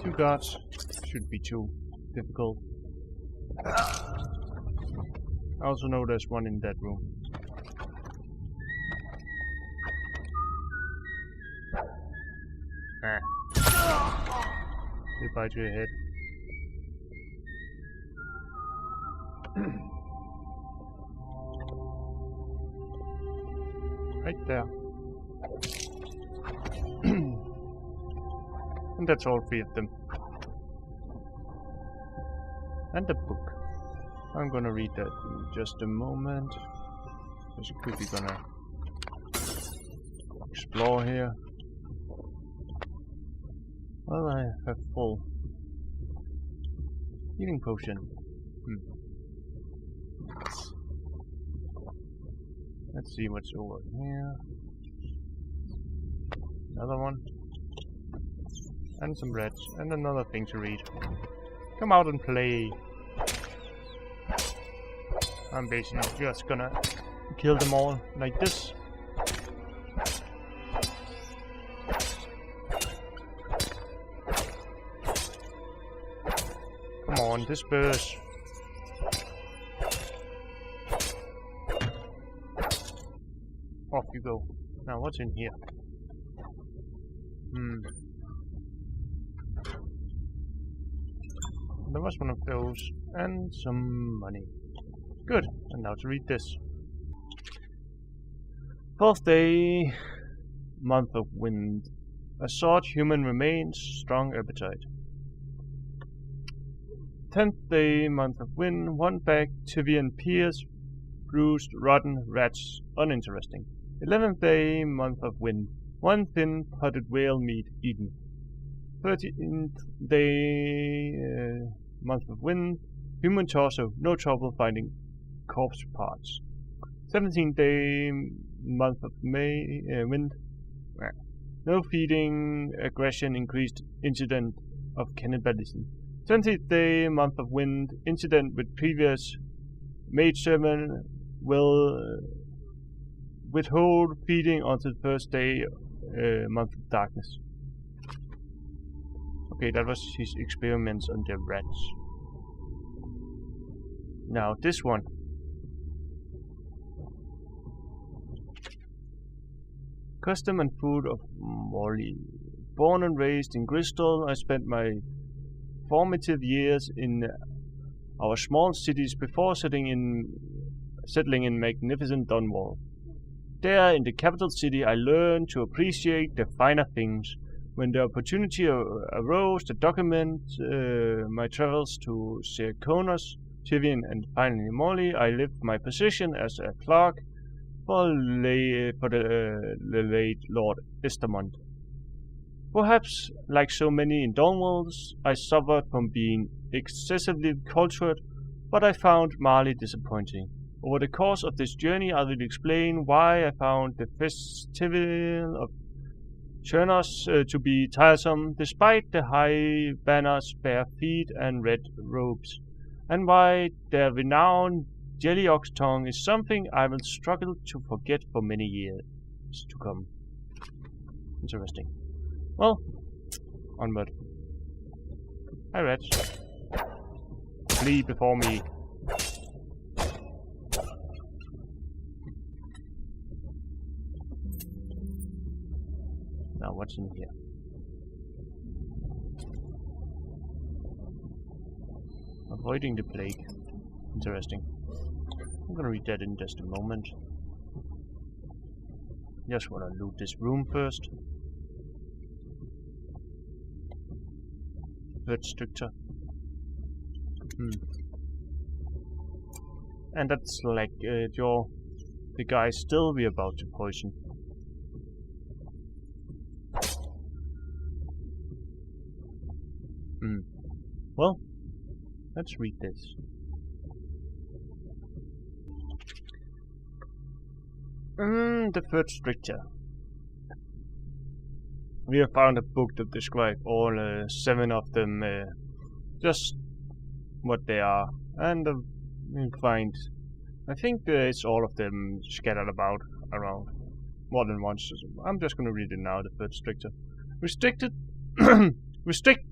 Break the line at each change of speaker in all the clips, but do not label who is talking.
Two guards should be too difficult. I also know there's one in that room. Ah. They bite your head. Right there. And that's all three of them. And the book. I'm gonna read that in just a moment. Because we're quickly gonna explore here. Well, I have full healing potion. Let's see what's over here. Another one. And some reds. And another thing to read. Come out and play. I'm basically just gonna kill them all like this. Come on, disperse. Off you go. Now what's in here? There was one of those, and some money. Good, and now to read this. 4th day, month of wind. Assault human remains, strong appetite. 10th day, month of wind. 1 bag, Tivian pears, bruised, rotten, rats, uninteresting. 11th day, month of wind. 1 thin, potted whale meat, eaten. 13th day, month of wind. Human torso, no trouble finding corpse parts. 17th day, month of May, wind. No feeding, aggression, increased incident of cannibalism. 20th day, month of wind. Incident with previous maidservant will withhold feeding until the 1st day, month of darkness. Okay, that was his experiments on the rats. Now this one. Custom and food of Morley. Born and raised in Bristol, I spent my formative years in our small cities before settling in magnificent Dunwall. There, in the capital city, I learned to appreciate the finer things. When the opportunity arose to document my travels to Serkonos, Tivian, and finally Morley, I left my position as a clerk for the late Lord Estermont. Perhaps, like so many in Dunwalls, I suffered from being excessively cultured, but I found Marley disappointing. Over the course of this journey, I will explain why I found the festival of Chernos to be tiresome, despite the high banners, bare feet, and red robes, and why their renowned jelly ox tongue is something I will struggle to forget for many years to come. Interesting. Well, onward. Hi, rats. Flee before me. Now, what's in here? Avoiding the plague. Interesting. I'm gonna read that in just a moment. Just wanna loot this room first. Third structure. And that's like the guy still we're about to poison. Well, let's read this. The third stricture. We have found a book that describes all 7 of them, just what they are, and we find, I think it's all of them scattered about around more than once. I'm just going to read it now, the third stricture. Restrict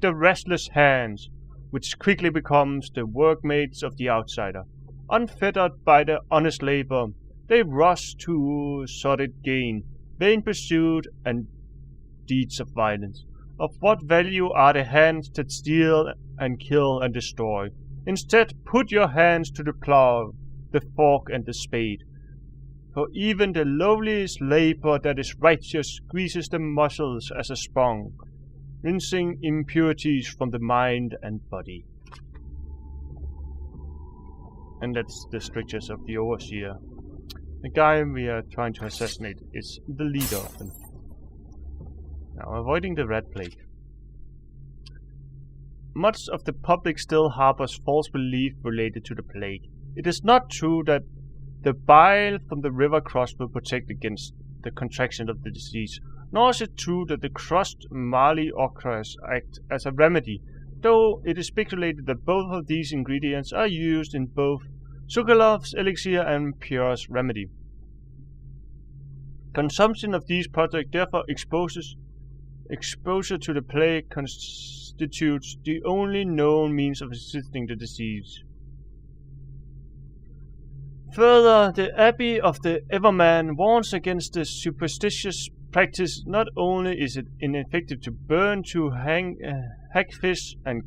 the restless hands, which quickly becomes the workmates of the outsider. Unfettered by the honest labor, they rush to sordid gain, vain pursuit, and deeds of violence. Of what value are the hands that steal and kill and destroy? Instead, put your hands to the plow, the fork, and the spade. For even the lowliest labor that is righteous squeezes the muscles as a sponge, rinsing impurities from the mind and body. And that's the strictures of the Overseer. The guy we are trying to assassinate is the leader of them. Now, avoiding the rat plague. Much of the public still harbors false belief related to the plague. It is not true that the bile from the river crust will protect against the contraction of the disease, nor is it true that the crushed marley ochres act as a remedy, though it is speculated that both of these ingredients are used in both Sokolov's elixir and Pierre's remedy. Consumption of these products therefore exposure to the plague constitutes the only known means of resisting the disease. Further, the Abbey of the Everman warns against the superstitious practice. Not only is it ineffective to burn two hagfish and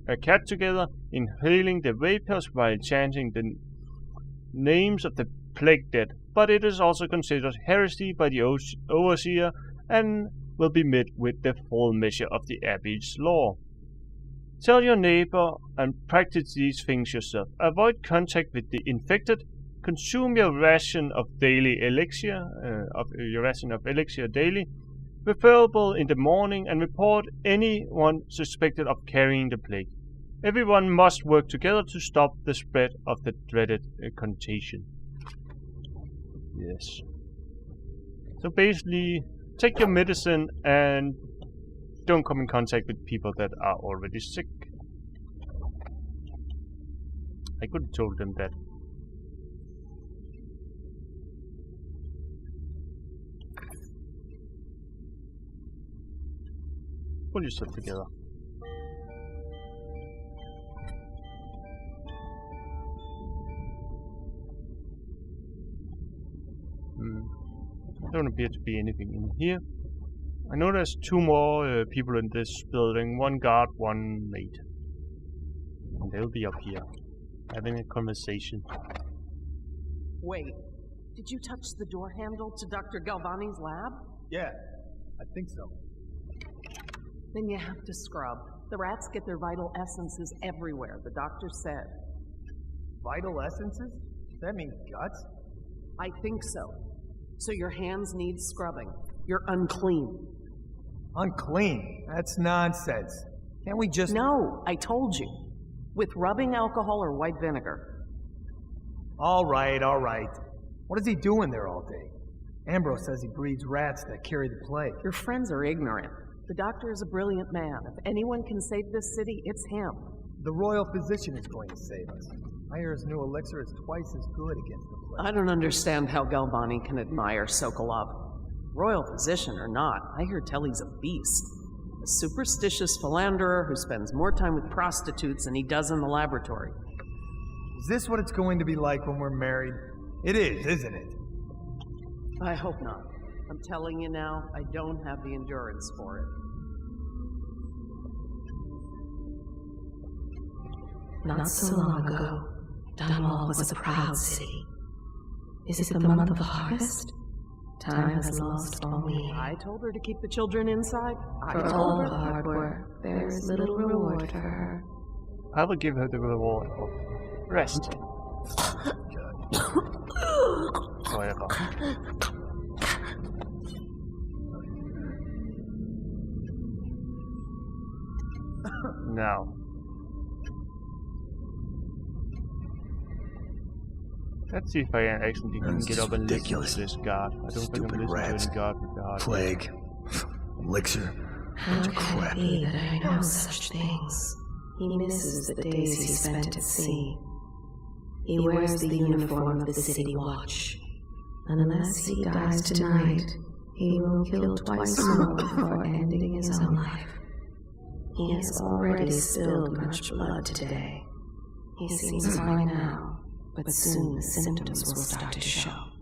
a cat together, inhaling the vapors while chanting the names of the plague dead, but it is also considered heresy by the Overseer and will be met with the full measure of the Abbey's law. Tell your neighbor and practice these things yourself. Avoid contact with the infected. Consume your ration of daily elixir, daily, preferable in the morning, and report anyone suspected of carrying the plague. Everyone must work together to stop the spread of the dreaded contagion. Yes. So basically, take your medicine and don't come in contact with people that are already sick. I could have told them that. Pull yourself together. Don't appear to be anything in here. I know there's two more people in this building. One guard, one mate. And they'll be up here, having a conversation.
Wait, did you touch the door handle to Dr. Galvani's lab?
Yeah, I think so.
Then you have to scrub. The rats get their vital essences everywhere, the doctor said.
Vital essences? Does that mean guts?
I think so. So your hands need scrubbing. You're unclean.
Unclean? That's nonsense. Can't we just...
No, I told you. With rubbing alcohol or white vinegar.
All right. What is he doing there all day? Ambrose says he breeds rats that carry the plague.
Your friends are ignorant. The doctor is a brilliant man. If anyone can save this city, it's him.
The royal physician is going to save us. I hear his new elixir is twice as good against the plague.
I don't understand how Galvani can admire Sokolov. Royal physician or not, I hear Telly's a beast. A superstitious philanderer who spends more time with prostitutes than he does in the laboratory.
Is this what it's going to be like when we're married? It is, isn't it?
I hope not. I'm telling you now, I don't have the endurance for it.
Not so long ago, Dunwall was a proud city. Is it the month of harvest? Time has lost all meaning.
I told her to keep the children inside.
For all hard work, there is little reward for her.
I will give her the reward of rest. Whatever. Now. Let's see if I actually can get up and listen to this guard. I don't think I'm listening to any guard with the heart.
Plague. Elixir.
How can it be that I know such things? He misses the days he spent at sea. He wears the uniform of the city watch. Unless he dies tonight, He will kill twice more before ending his own life. He has already spilled much blood today. He seems fine now, but soon the symptoms will start to show.